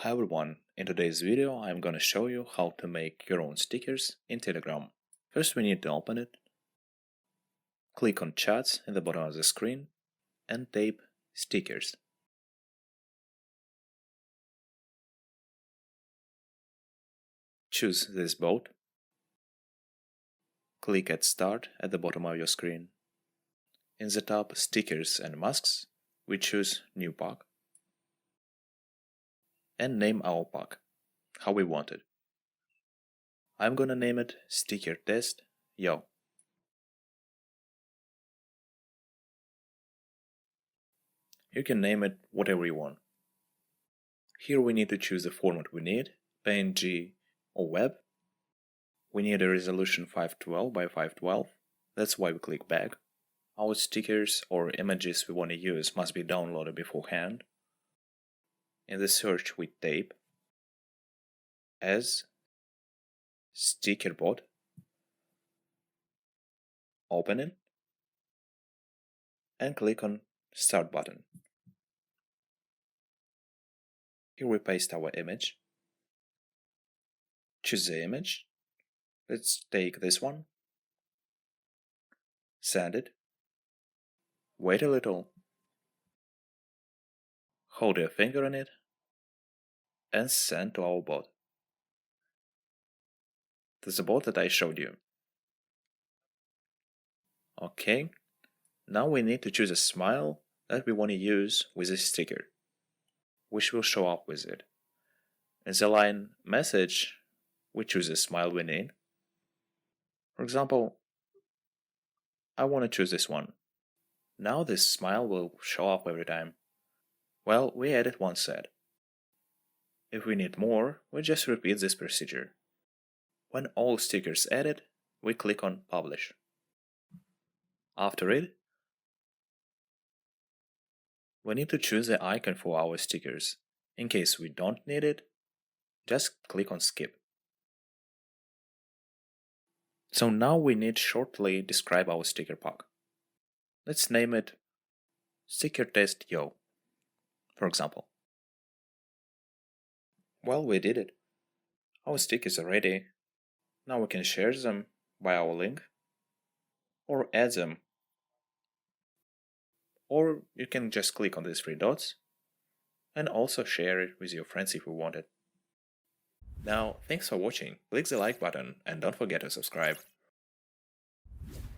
Hi everyone, in today's video I'm gonna show you how to make your own stickers in Telegram. First we need to open it, click on chats in the bottom of the screen and type stickers. Choose this bot, click at start at the bottom of your screen. In the tab stickers and masks, we choose new pack and name our pack, how we want it. I'm gonna name it Sticker Test Yo. You can name it whatever you want. Here we need to choose the format we need, PNG or web. We need a resolution 512 by 512, that's why we click back. Our stickers or images we want to use must be downloaded beforehand. In the search we type as StickerBot, open it, and click on Start button. Here we paste our image. Choose the image. Let's take this one. Send it. Wait a little. Hold your finger on it and send to our bot. To the bot that I showed you. Okay, now we need to choose a smile that we want to use with this sticker, which will show up with it. In the line message, we choose the smile we need. For example, I want to choose this one. Now this smile will show up every time. Well, we added one set. If we need more, we just repeat this procedure. When all stickers added, we click on Publish. After it, we need to choose the icon for our stickers. In case we don't need it, just click on Skip. So now we need shortly describe our sticker pack. Let's name it Sticker Test Yo, for example. Well, we did it. Our stickers are ready. Now we can share them by our link or add them. Or you can just click on these three dots and also share it with your friends if you want it. Now, thanks for watching. Click the like button and don't forget to subscribe.